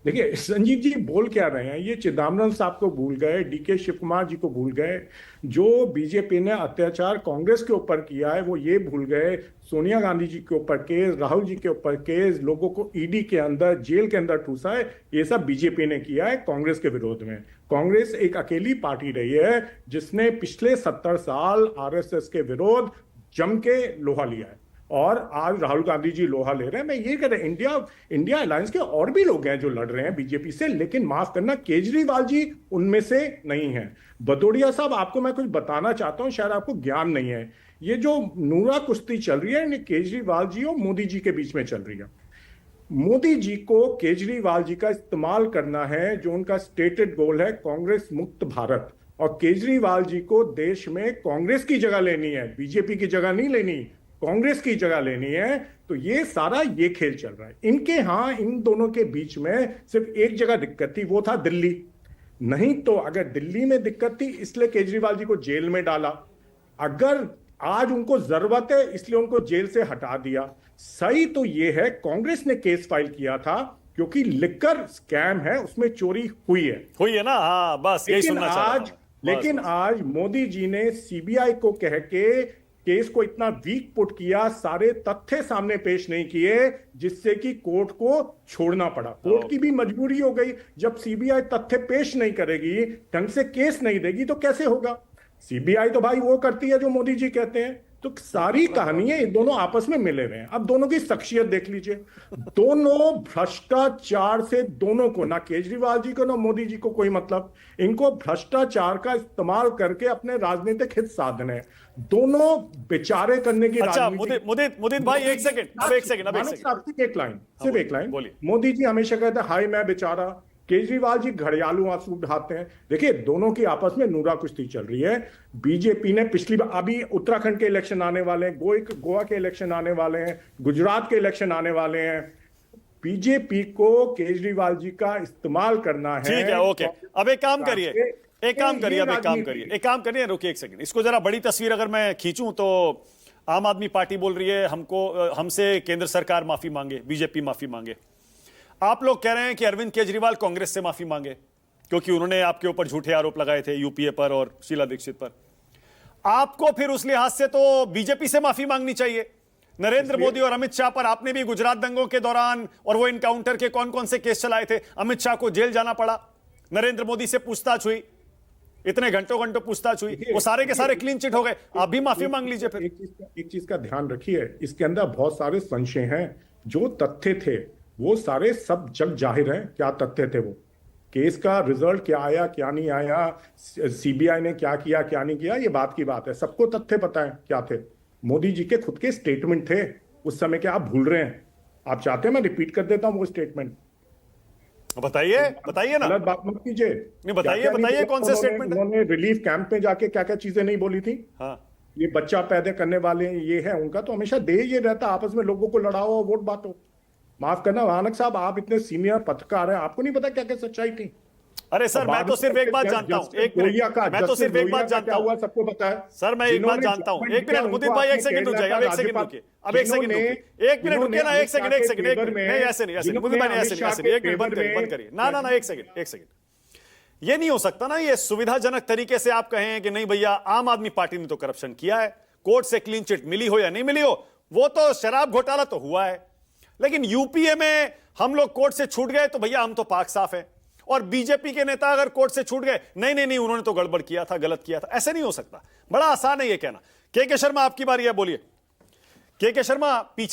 देखिए संजीव जी बोल क्या रहे हैं, ये चिदम्बरम साहब को भूल गए, डीके शिव कुमार जी को भूल गए। जो बीजेपी ने अत्याचार कांग्रेस के ऊपर किया है वो ये भूल गए। सोनिया गांधी जी के ऊपर केस, राहुल जी के ऊपर केस, लोगों को ईडी के अंदर, जेल के अंदर ठूसा है, ये सब बीजेपी ने किया है कांग्रेस के विरोध में। कांग्रेस एक अकेली पार्टी रही है जिसने पिछले 70 साल आरएसएस के विरोध जम के लोहा लिया है, और आज राहुल गांधी जी लोहा ले रहे हैं। मैं ये कह रहा, इंडिया अलायंस के और भी लोग हैं जो लड़ रहे हैं बीजेपी से, लेकिन माफ करना केजरीवाल जी उनमें से नहीं है। भदौरिया साहब, आपको मैं कुछ बताना चाहता हूं, शायद आपको ज्ञान नहीं है। ये जो नूरा कुश्ती चल रही है, केजरीवाल जी और मोदी जी के बीच में चल रही है। मोदी जी को केजरीवाल जी का इस्तेमाल करना है, जो उनका स्टेटेड गोल है कांग्रेस मुक्त भारत, और केजरीवाल जी को देश में कांग्रेस की जगह लेनी है, बीजेपी की जगह नहीं लेनी, कांग्रेस की जगह लेनी है। तो ये सारा ये खेल चल रहा है इनके। हाँ, इन दोनों के बीच में सिर्फ एक जगह दिक्कत थी, वो था दिल्ली। नहीं तो अगर दिल्ली में दिक्कत थी इसलिए केजरीवाल जी को जेल में डाला, अगर आज उनको जरूरत है इसलिए उनको जेल से हटा दिया। सही तो ये है, कांग्रेस ने केस फाइल किया था क्योंकि लिकर स्कैम है, उसमें चोरी हुई है ना। हाँ, बस यही सुनना चाह रहा था। लेकिन आज मोदी जी ने सीबीआई को कह के केस को इतना वीक पुट किया, सारे तथ्य सामने पेश नहीं किए, जिससे कि कोर्ट को छोड़ना पड़ा। कोर्ट की भी मजबूरी हो गई, जब सीबीआई तथ्य पेश नहीं करेगी, ढंग से केस नहीं देगी तो कैसे होगा। सीबीआई तो भाई वो करती है जो मोदी जी कहते हैं। तो सारी कहानी है, दोनों आपस में मिले हुए हैं। अब दोनों की शख्सियत देख लीजिए, दोनों भ्रष्टाचार से, दोनों को, ना केजरीवाल जी को ना मोदी जी को कोई मतलब, इनको भ्रष्टाचार का इस्तेमाल करके अपने राजनीतिक हित साधने हैं। दोनों बेचारे करने की अच्छा, मुदित भाई एक सेकंड सिर्फ एक लाइन। मोदी जी हमेशा कहते हैं हाय मैं बेचारा, केजरीवाल जी घड़ियालू आंसू ढाते हैं। देखिए दोनों की आपस में नूरा कुश्ती चल रही है। बीजेपी ने पिछली बार, अभी उत्तराखंड के इलेक्शन आने वाले हैं, गोवा के इलेक्शन आने वाले हैं, गुजरात के इलेक्शन आने वाले हैं, बीजेपी को केजरीवाल जी का इस्तेमाल करना है। ठीक है, ओके। अब एक काम करिए, रुकिए एक सेकंड। इसको जरा बड़ी तस्वीर अगर मैं खींचूं तो आम आदमी पार्टी बोल रही है हमसे केंद्र सरकार माफी मांगे, बीजेपी माफी मांगे। आप लोग कह रहे हैं कि अरविंद केजरीवाल कांग्रेस से माफी मांगे क्योंकि उन्होंने आपके ऊपर झूठे आरोप लगाए थे यूपीए पर और शीला दीक्षित पर। आपको फिर उस लिहाज से तो बीजेपी से माफी मांगनी चाहिए। नरेंद्र मोदी और अमित शाह पर आपने भी गुजरात दंगों के दौरान और वो इनकाउंटर के कौन कौन से केस चलाए थे, अमित शाह को जेल जाना पड़ा, नरेंद्र मोदी से पूछताछ हुई, इतने घंटों पूछताछ हुई, वो सारे के सारे क्लीन चिट हो गए। आप भी माफी मांग लीजिए फिर। एक चीज का ध्यान रखिए, इसके अंदर बहुत सारे संशय हैं। जो तथ्य थे वो सारे सब जग जाहिर हैं, क्या तथ्य थे वो, केस का रिजल्ट क्या आया क्या नहीं आया, सीबीआई ने क्या किया क्या नहीं किया, ये बात की बात है। सबको तथ्य पता है क्या थे। मोदी जी के खुद के स्टेटमेंट थे उस समय, क्या आप भूल रहे हैं? आप चाहते हैं मैं रिपीट कर देता हूं वो स्टेटमेंट? बताइए ना, गलत बात मत कीजिए। नहीं, बताइए कौन से स्टेटमेंट? उन्होंने रिलीफ कैंप में जाके क्या क्या चीजें नहीं बोली थी। हाँ, ये बच्चा पैदा करने वाले ये है उनका, तो हमेशा दे ये रहता, आपस में लोगों को लड़ाओ और वोट बांटो। माफ करना वानक साहब, आप इतने सीनियर पत्रकार हैं, आपको नहीं पता क्या क्या सच्चाई थी? अरे सर, मैं तो सिर्फ एक बात जानता हूं, मैं तो सिर्फ एक बात जानता हूं, सबको पता है सर, मैं एक बात जानता हूँ। एक मिनट मुदित भाई, एक सेकंड रुक जाइए, अब एक सेकंड रुकिए, अब एक सेकंड रुकिए, एक मिनट रुकिए ना, एक सेकंड नहीं, ऐसे नहीं मुदित भाई, ऐसे एक मिनट बंद करिए ना, एक सेकंड। ये नहीं हो सकता ना, ये सुविधाजनक तरीके से आप कहें कि नहीं भैया आम आदमी पार्टी ने तो करप्शन किया है, कोर्ट से क्लीन चिट मिली हो या नहीं मिली हो, वो तो शराब घोटाला तो हुआ है, लेकिन यूपीए में हम लोग कोर्ट से छूट गए तो भैया हम तो पाक साफ हैं। और बीजेपी के नेता अगर कोर्ट से छूट गए, नहीं उन्होंने तो गड़बड़ किया था, गलत किया था, ऐसे नहीं हो सकता। बड़ा आसान है ये कहना। के शर्मा, आपकी बारी है, बोलिए। के शर्मा, पीछे